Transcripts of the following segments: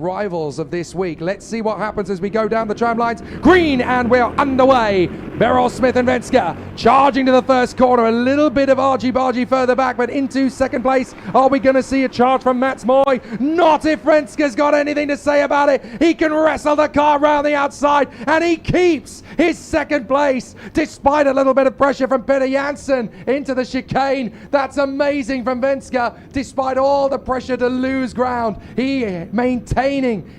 Rivals of this week. Let's see what happens as we go down the tram lines. Green, and we're underway. Beryl Smith and Venska charging to the first corner. A little bit of argy-bargy further back, but into second place. Are we going to see a charge from Mats Moy? Not if Venska's got anything to say about it. He can wrestle the car around the outside, and he keeps his second place despite a little bit of pressure from Peter Janssen into the chicane. That's amazing from Venska. Despite all the pressure to lose ground, he maintains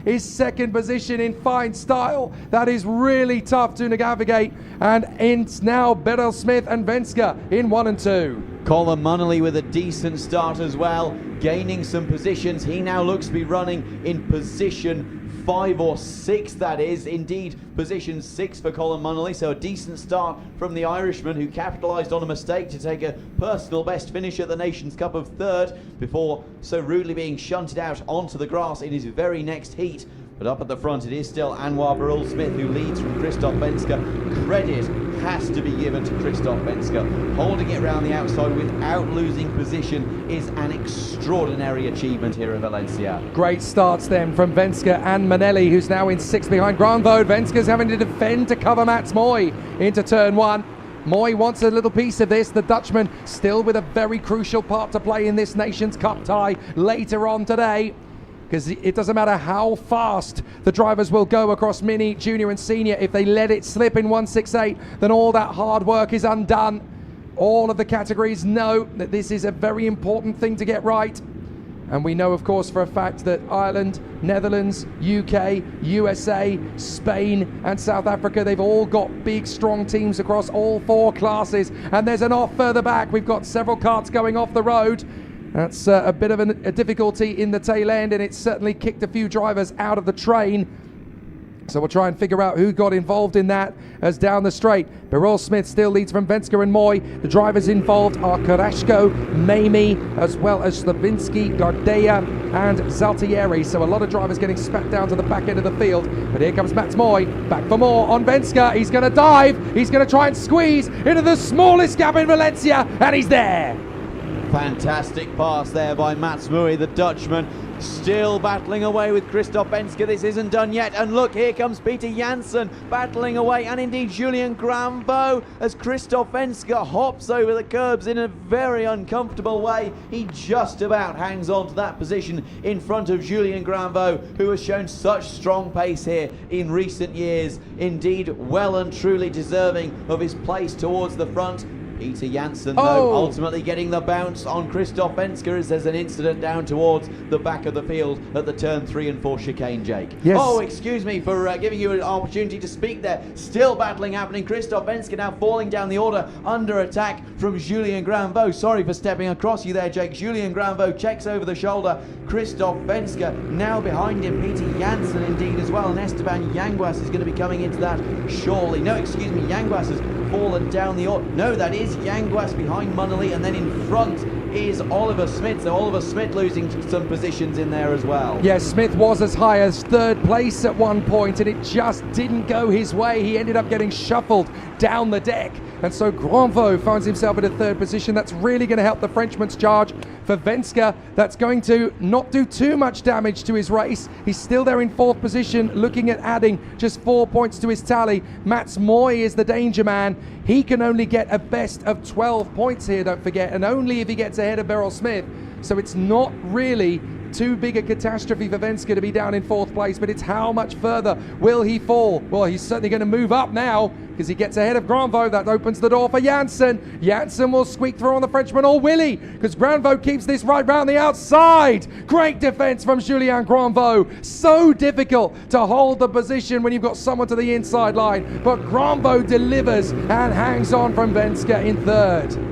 his second position in fine style. That is really tough to navigate, and it's now Beryl Smith and Venska in 1 and 2. Colin Munnelly with a decent start as well, gaining some positions. He now looks to be running in position 5 or 6, that is. Indeed, position 6 for Colin Munnelly, so a decent start from the Irishman, who capitalised on a mistake to take a personal best finish at the Nations Cup of 3rd before so rudely being shunted out onto the grass in his very next heat. But up at the front, it is still Anwar Barul-Smith who leads from Christoph Venska. Credit has to be given to Christoph Venska. Holding it around the outside without losing position is an extraordinary achievement here in Valencia. Great starts then from Venska and Manelli, who's now in 6th behind Granvode. Venska's having to defend to cover Mats Moy into turn 1. Moy wants a little piece of this. The Dutchman still with a very crucial part to play in this Nations Cup tie later on today, because it doesn't matter how fast the drivers will go across mini, junior and senior. If they let it slip in 168, then all that hard work is undone. All of the categories know that this is a very important thing to get right. And we know, of course, for a fact that Ireland, Netherlands, UK, USA, Spain and South Africa, they've all got big, strong teams across all 4 classes. And there's an off further back. We've got several carts going off the road. That's a bit of a difficulty in the tail end, and it's certainly kicked a few drivers out of the train. So we'll try and figure out who got involved in that as down the straight. Beryl Smith still leads from Venska and Moy. The drivers involved are Karashko, Mamie, as well as Slavinsky, Gardea and Zaltieri. So a lot of drivers getting spat down to the back end of the field. But here comes Mats Moy, back for more on Venska. He's going to dive. He's going to try and squeeze into the smallest gap in Valencia, and he's there. Fantastic pass there by Mats Moy, the Dutchman, still battling away with Christoph Venska. This isn't done yet, and look, here comes Peter Janssen battling away, and indeed Julien Granvaux, as Christoph Venska hops over the curbs in a very uncomfortable way. He just about hangs on to that position in front of Julien Granvaux, who has shown such strong pace here in recent years. Indeed, well and truly deserving of his place towards the front. Peter Janssen, though, ultimately getting the bounce on Christoph Venska as there's an incident down towards the back of the field at the turn 3 and 4 chicane, Jake. Yes. Oh, excuse me for giving you an opportunity to speak there. Still battling happening. Christoph Venska now falling down the order under attack from Julien Granvaux. Sorry for stepping across you there, Jake. Julien Granvaux checks over the shoulder. Christoph Venska now behind him. Peter Janssen indeed as well. And Esteban Yanguas is going to be coming into that surely. No, excuse me, Yanguas has fallen down the order. No, that is Yanguas behind Munnelly, and then in front is Oliver Smith. So Oliver Smith losing some positions in there as well. Yes, Smith was as high as 3rd place at one point, and it just didn't go his way. He ended up getting shuffled down the deck, and so Granvaux finds himself in a 3rd position. That's really going to help the Frenchman's charge. For Venska, that's going to not do too much damage to his race. He's still there in 4th position, looking at adding just 4 points to his tally. Mats Moy is the danger man. He can only get a best of 12 points here, don't forget, and only if he gets ahead of Beryl Smith. So it's not really too big a catastrophe for Venska to be down in 4th place, but it's how much further will he fall? Well, he's certainly going to move up now because he gets ahead of Granvaux. That opens the door for Janssen. Janssen will squeak through on the Frenchman, or will he? Because Granvaux keeps this right round the outside. Great defense from Julien Granvaux. So difficult to hold the position when you've got someone to the inside line, but Granvaux delivers and hangs on from Venska in 3rd.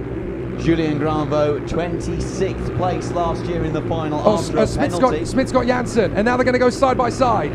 Julien Granvaux, 26th place last year in the final after a penalty. Smith's got Janssen, and now they're going to go side by side.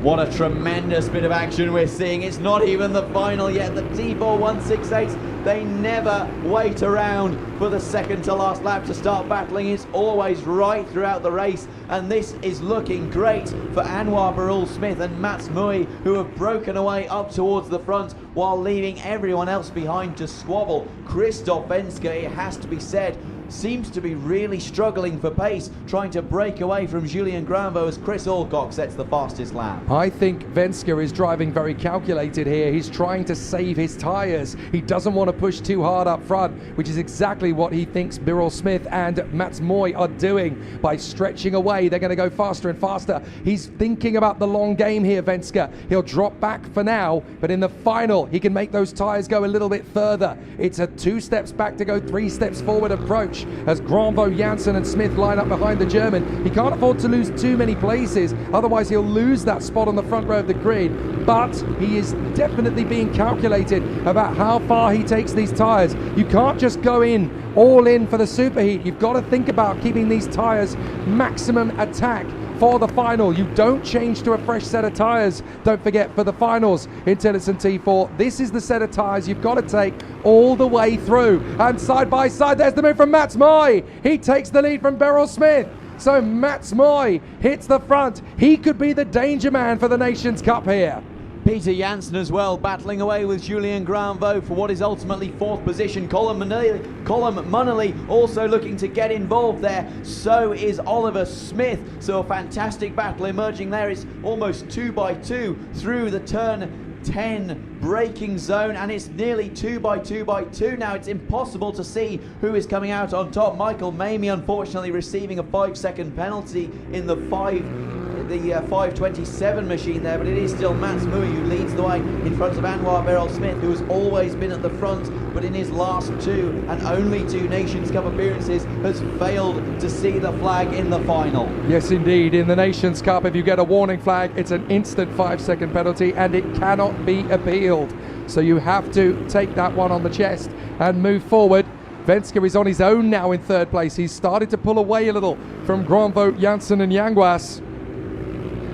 What a tremendous bit of action we're seeing. It's not even the final yet. The T4NC25, they never wait around for the second to last lap to start battling. It's always right throughout the race, and this is looking great for Anwar Barul-Smith and Mats Moy, who have broken away up towards the front while leaving everyone else behind to squabble. Christoph Venska, it has to be said, seems to be really struggling for pace, trying to break away from Julian Granvaux as Chris Alcock sets the fastest lap. I think Venska is driving very calculated here. He's trying to save his tyres. He doesn't want to push too hard up front, which is exactly what he thinks Birol Smith and Mats Moy are doing. By stretching away, they're going to go faster and faster. He's thinking about the long game here, Venska. He'll drop back for now, but in the final, he can make those tyres go a little bit further. It's a 2 steps back to go 3 steps forward approach as Granvaux, Janssen and Smith line up behind the German. He can't afford to lose too many places, otherwise he'll lose that spot on the front row of the grid, but he is definitely being calculated about how far he takes these tyres. You can't just go in all in for the superheat. You've got to think about keeping these tyres maximum attack for the final. You don't change to a fresh set of tyres, don't forget, for the finals in Tillotson T4. This is the set of tyres you've got to take all the way through. And side by side, there's the move from Mats Moy. He takes the lead from Birol Smith. So Mats Moy hits the front. He could be the danger man for the Nations Cup here. Peter Janssen as well, battling away with Julian Granvaux for what is ultimately 4th position. Colin Munnelly also looking to get involved there. So is Oliver Smith. So a fantastic battle emerging there. It's almost 2x2 through the turn 10 braking zone, and it's nearly 2x2x2 now. It's impossible to see who is coming out on top. Michael Mamie unfortunately receiving a 5-second penalty in the 5:27 machine there, but it is still Mats Moy who leads the way in front of Anwar Birol Smith, who has always been at the front, but in his last 2 and only 2 Nations Cup appearances has failed to see the flag in the final. Yes, indeed. In the Nations Cup, if you get a warning flag, it's an instant 5-second penalty and it cannot be appealed. So you have to take that one on the chest and move forward. Venska is on his own now in 3rd place. He's started to pull away a little from Granvaux, Janssen and Yanguas.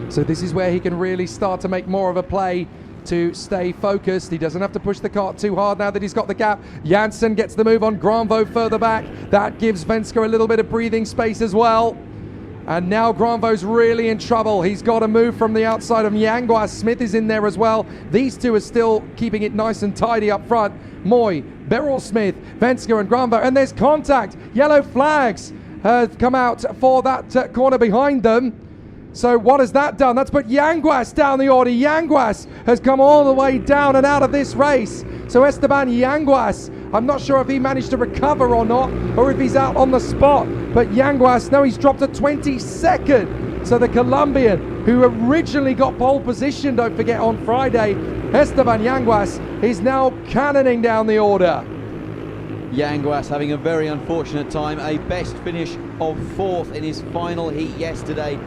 So this is where he can really start to make more of a play to stay focused. He doesn't have to push the cart too hard now that he's got the gap. Janssen gets the move on Granvaux further back. That gives Venska a little bit of breathing space as well. And now Granvaux's really in trouble. He's got to move from the outside of Yanguas. Smith is in there as well. These two are still keeping it nice and tidy up front. Moy, Birol Smith, Venska and Granvaux. And there's contact. Yellow flags have come out for that corner behind them. So what has that done? That's put Yanguas down the order. Yanguas has come all the way down and out of this race. So Esteban Yanguas, I'm not sure if he managed to recover or not, or if he's out on the spot. But Yanguas, no, he's dropped to 22nd. So the Colombian, who originally got pole position, don't forget, on Friday, Esteban Yanguas is now cannoning down the order. Yanguas having a very unfortunate time. A best finish of 4th in his final heat yesterday.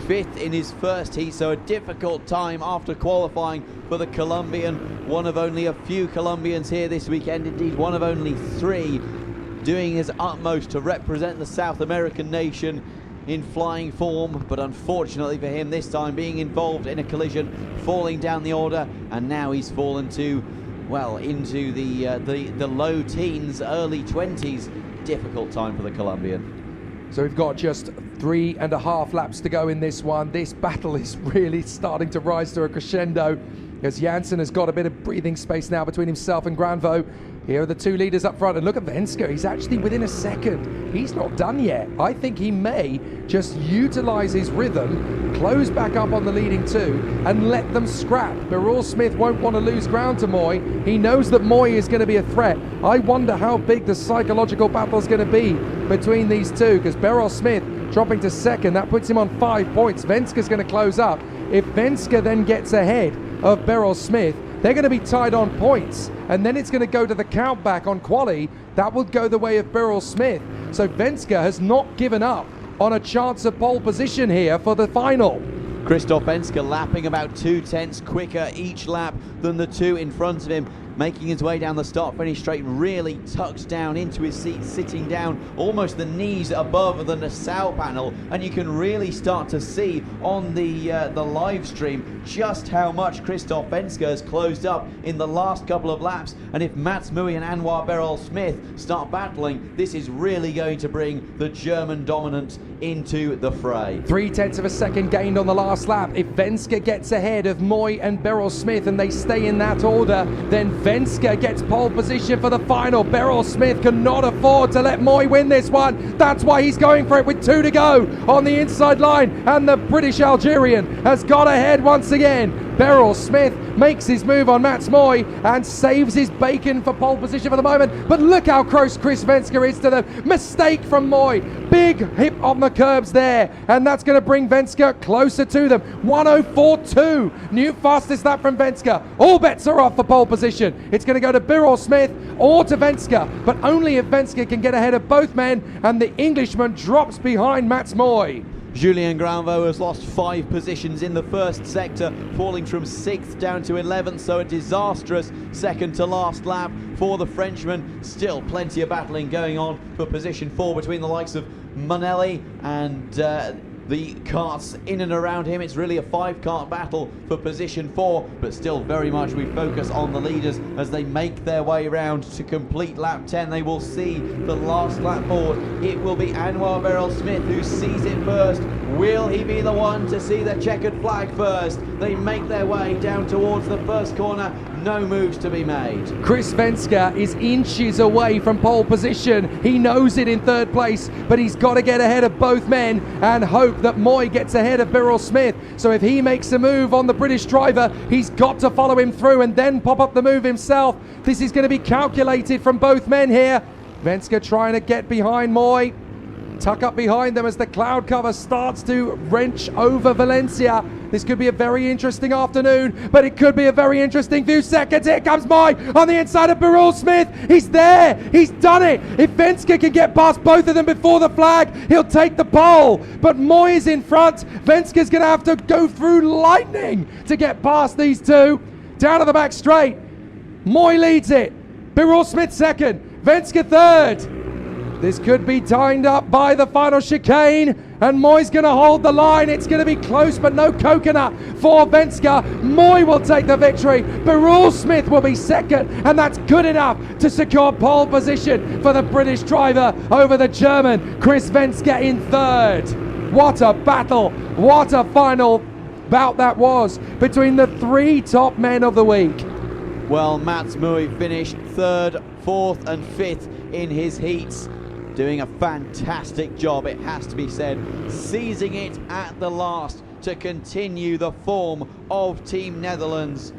5th in his first heat, so a difficult time after qualifying for the Colombian. One of only a few Colombians here this weekend, indeed one of only 3, doing his utmost to represent the South American nation in flying form, but unfortunately for him this time being involved in a collision, falling down the order, and now he's fallen to, well, into the low teens, early 20s. Difficult time for the Colombian. So we've got just 3.5 laps to go in this one. This battle is really starting to rise to a crescendo as Janssen has got a bit of breathing space now between himself and Granvaux. Here are the 2 leaders up front, and look at Venska. He's actually within a second. He's not done yet. I think he may just utilize his rhythm, close back up on the leading 2 and let them scrap. Birol Smith won't want to lose ground to Moy. He knows that Moy is going to be a threat. I wonder how big the psychological battle is going to be between these two, because Birol Smith dropping to 2nd, that puts him on 5 points. Venska's going to close up. If Venska then gets ahead of Birol Smith, they're going to be tied on points, and then it's going to go to the count back on quali. That will go the way of Birol Smith. So Venska has not given up on a chance of pole position here for the final. Christoph Venska lapping about 2/10 quicker each lap than the 2 in front of him, making his way down the start-finish straight, really tucked down into his seat, sitting down almost the knees above the Nassau panel, and you can really start to see on the live stream just how much Christoph Venska has closed up in the last couple of laps. And if Mats Moy and Anwar Birol Smith start battling, this is really going to bring the German dominant into the fray. 0.3 of a second gained on the last lap. If Venska gets ahead of Moy and Beryl Smith and they stay in that order, then Venska gets pole position for the final. Beryl Smith cannot afford to let Moy win this one. That's why he's going for it with 2 to go on the inside line, and the British Algerian has got ahead once again. Beryl Smith makes his move on Mats Moy and saves his bacon for pole position for the moment. But look how close Chris Venska is to the mistake from Moy. Big hip on the curbs there, and that's going to bring Venska closer to them. 1:04.2, new fastest lap from Venska. All bets are off for pole position. It's going to go to Beryl Smith or to Venska, but only if Venska can get ahead of both men, and the Englishman drops behind Mats Moy. Julien Granvaux has lost 5 positions in the first sector, falling from 6th down to 11th, so a disastrous second to last lap for the Frenchman. Still plenty of battling going on for position 4 between the likes of Manelli and the karts in and around him. It's really a 5-kart battle for position 4, but still very much we focus on the leaders as they make their way round to complete lap 10. They will see the last lap board. It will be Anwar Beryl Smith who sees it first. Will he be the one to see the checkered flag first? They make their way down towards the first corner. No moves to be made. Chris Venska is inches away from pole position. He knows it in 3rd place, but he's got to get ahead of both men and hope that Moy gets ahead of Beryl Smith. So if he makes a move on the British driver, he's got to follow him through and then pop up the move himself. This is going to be calculated from both men here. Venska trying to get behind Moy. Tuck up behind them as the cloud cover starts to wrench over Valencia. This could be a very interesting afternoon, but it could be a very interesting few seconds. Here comes Moy on the inside of Beryl Smith. He's there. He's done it. If Venska can get past both of them before the flag, he'll take the pole. But Moy is in front. Venska's going to have to go through lightning to get past these two. Down to the back straight. Moy leads it. Beryl Smith second. Venska third. This could be timed up by the final chicane, and Moy's going to hold the line. It's going to be close, but no coconut for Venska. Moy will take the victory. Beryl Smith will be second, and that's good enough to secure pole position for the British driver over the German Chris Venska in 3rd. What a battle. What a final bout that was between the 3 top men of the week. Well, Mats Moy finished 3rd, 4th and 5th in his heats. Doing a fantastic job, it has to be said, seizing it at the last to continue the form of Team Netherlands.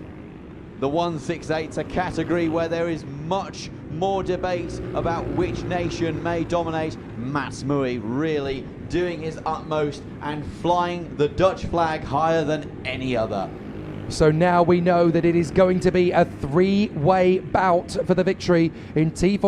The 168's a category where there is much more debate about which nation may dominate. Mats Moy really doing his utmost and flying the Dutch flag higher than any other. So now we know that it is going to be a 3-way bout for the victory in T4.